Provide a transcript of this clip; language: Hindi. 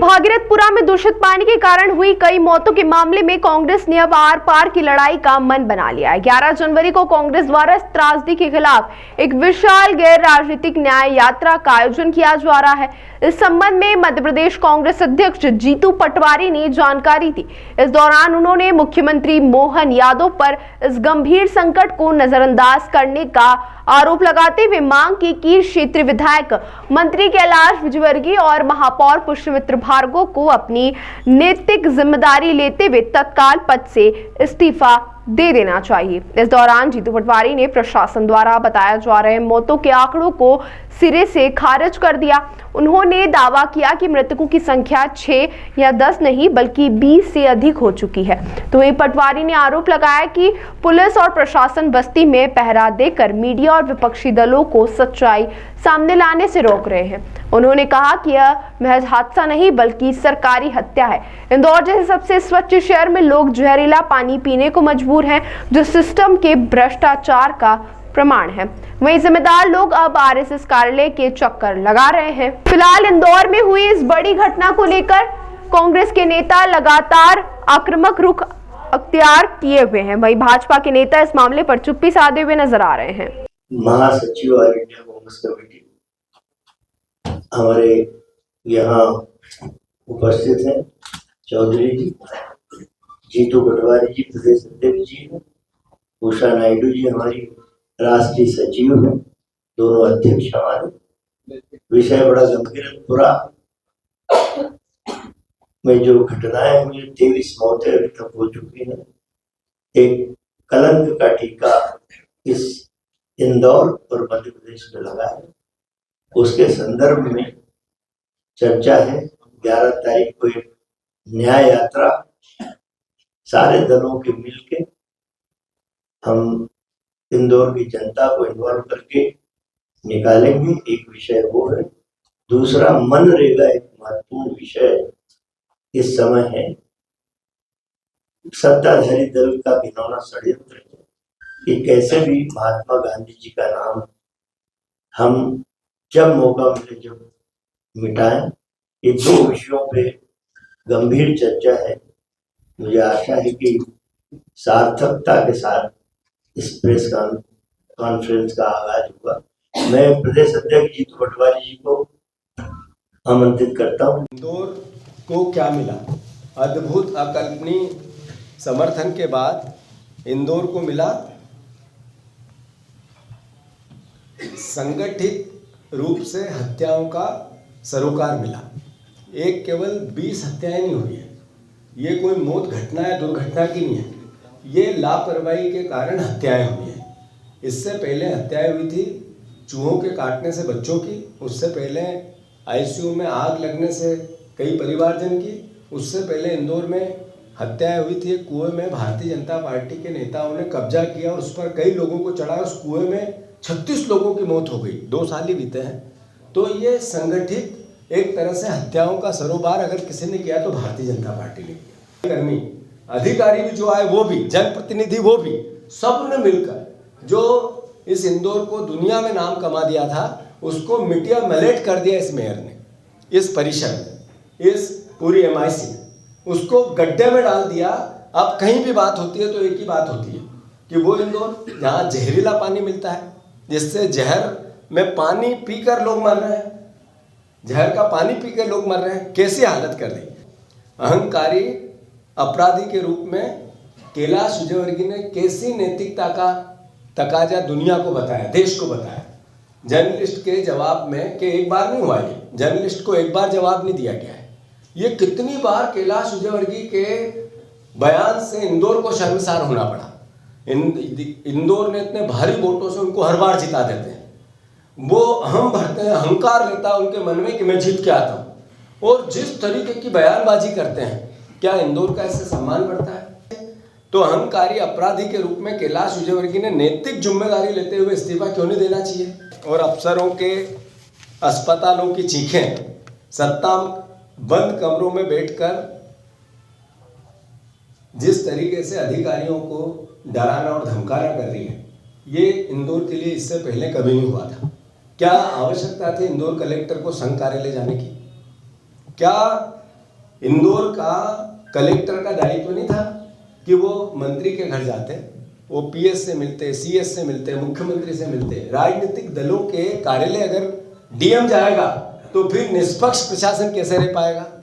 भागीरथपुरा में दूषित पानी के कारण हुई कई मौतों के मामले में कांग्रेस ने अब आर पार की लड़ाई का मन बना लिया है। 11 जनवरी को कांग्रेस द्वारा इस त्रासदी के खिलाफ एक विशाल गैर राजनीतिक न्याय यात्रा का आयोजन किया जा रहा है। इस संबंध में मध्य प्रदेश कांग्रेस अध्यक्ष जीतू पटवारी ने जानकारी दी। इस दौरान उन्होंने मुख्यमंत्री मोहन यादव पर इस गंभीर संकट को नजरअंदाज करने का आरोप लगाते हुए मांग की कि क्षेत्रीय विधायक मंत्री कैलाश विजयवर्गीय और महापौर पुष्पमित्र भार्गव को अपनी नैतिक जिम्मेदारी लेते हुए तत्काल पद से इस्तीफा दे देना चाहिए। इस दौरान जीतू पटवारी ने प्रशासन द्वारा बताया जा रहे मौतों के आंकड़ों को सिरे से खारिज कर दिया। उन्होंने दावा किया कि मृतकों की संख्या 6 या 10 नहीं बल्कि 20 से अधिक हो चुकी है। तो वहीं पटवारी ने आरोप लगाया कि पुलिस और प्रशासन बस्ती में पहरा देकर मीडिया और विपक्षी दलों को सच्चाई सामने लाने से रोक रहे हैं। उन्होंने कहा कि यह महज हादसा नहीं बल्कि सरकारी हत्या है। इंदौर जैसे सबसे स्वच्छ शहर में लोग जहरीला पानी पीने को मजबूर हैं, जो सिस्टम के भ्रष्टाचार का प्रमाण है। वहीं जिम्मेदार लोग अब आरएसएस कार्यालय के चक्कर लगा रहे हैं। फिलहाल इंदौर में हुई इस बड़ी घटना को लेकर कांग्रेस के नेता लगातार आक्रामक रुख अख्तियार किए हुए हैं। वहीं भाजपा के नेता इस मामले पर चुप्पी साधे हुए नजर आ रहे हैं। महासचिव ऑल इंडिया कांग्रेस कमेटी हमारे यहाँ उपस्थित हैं। चौधरी जी, जीतू पटवारी जी प्रदेश अध्यक्ष जी हैं, उषा नायडू जी हमारी राष्ट्रीय सचिव हैं, दोनों अध्यक्ष हमारे। विषय बड़ा गंभीर है। पूरा में जो घटनाएं हुई, 23 मौतें अभी तक हो चुकी हैं। एक कलंक का टीका इस इंदौर और मध्य प्रदेश में लगा है। उसके संदर्भ में चर्चा है। 11 तारीख को एक न्याय यात्रा सारे दलों के मिलके हम इंदौर की जनता को इन्वॉल्व करके निकालेंगे। एक विषय वो है। दूसरा मनरेगा एक महत्वपूर्ण विषय इस समय है। सत्ताधारी दल का घिनौना षड्यंत्र है कि कैसे भी महात्मा गांधी जी का नाम हम जब मौका मिले जब मिटाएं। ये 2 विषयों पे गंभीर चर्चा है। मुझे आशा है कि सार्थकता के साथ इस प्रेस कॉन्फ्रेंस का आगाज होगा। मैं प्रदेश अध्यक्ष जीतू पटवारी जी को आमंत्रित करता हूँ। इंदौर को क्या मिला? अद्भुत अकल्पनीय समर्थन के बाद इंदौर को मिला संगठित रूप से हत्याओं का सरोकार मिला। एक केवल 20 हत्याएं नहीं हुई है। ये कोई मौत घटना या दुर्घटना की नहीं है। ये लापरवाही के कारण हत्याएं हुई हैं। इससे पहले हत्याएं हुई थी चूहों के काटने से बच्चों की। उससे पहले आईसीयू में आग लगने से कई परिवारजन की। उससे पहले इंदौर में हत्याएं हुई थी। एक कुएं में भारतीय जनता पार्टी के नेताओं ने कब्जा किया और उस पर कई लोगों को चढ़ाया। उस कुएं में 36 लोगों की मौत हो गई। 2 साल ही बीते हैं। तो ये संगठित एक तरह से हत्याओं का सरोकार अगर किसी ने किया तो भारतीय जनता पार्टी ने किया। कर्मी अधिकारी भी जो आए, वो भी जनप्रतिनिधि, वो भी सब ने मिलकर जो इस इंदौर को दुनिया में नाम कमा दिया था, उसको मिटिया मलेट कर दिया इस मेयर ने, इस परिषद ने, इस पूरी MIC ने, उसको गड्ढे में डाल दिया। अब कहीं भी बात होती है तो एक ही बात होती है कि वो इंदौर जहाँ जहरीला पानी मिलता है, जिससे जहर में पानी पीकर लोग मर रहे हैं, जहर का पानी पीकर लोग मर रहे हैं। कैसी हालत कर दी। अहंकारी अपराधी के रूप में कैलाश विजयवर्गीय ने कैसी नैतिकता का तकाजा दुनिया को बताया, देश को बताया। जर्नलिस्ट के जवाब में कि एक बार नहीं हुआ, ये जर्नलिस्ट को एक बार जवाब नहीं दिया गया है। ये कितनी बार कैलाश विजयवर्गीय के बयान से इंदौर को शर्मसार होना पड़ा। इंदौर ने इतने भारी वोटों से उनको हर बार जिता देते हैं। वो अहम भरते हैं, अहंकार रहता है उनके मन में कि मैं जीत के आता हूँ। और जिस तरीके की बयानबाजी करते हैं, क्या इंदौर का ऐसे सम्मान बढ़ता है? तो अहंकारी अपराधी के रूप में कैलाश विजयवर्गीय ने नैतिक जिम्मेदारी लेते हुए इस्तीफा क्यों नहीं देना चाहिए? और अफसरों के अस्पतालों की चीखें सत्ता बंद कमरों में बैठकर जिस तरीके से अधिकारियों को डराना और धमकाना कर रही है, ये इंदौर के लिए इससे पहले कभी नहीं हुआ था। क्या आवश्यकता थी इंदौर कलेक्टर को संघ कार्यालय जाने की? क्या इंदौर का कलेक्टर का दायित्व नहीं था कि वो मंत्री के घर जाते, वो पीएस से मिलते, सीएस से मिलते, मुख्यमंत्री से मिलते। राजनीतिक दलों के कार्यालय अगर डीएम जाएगा तो फिर निष्पक्ष प्रशासन कैसे रह पाएगा?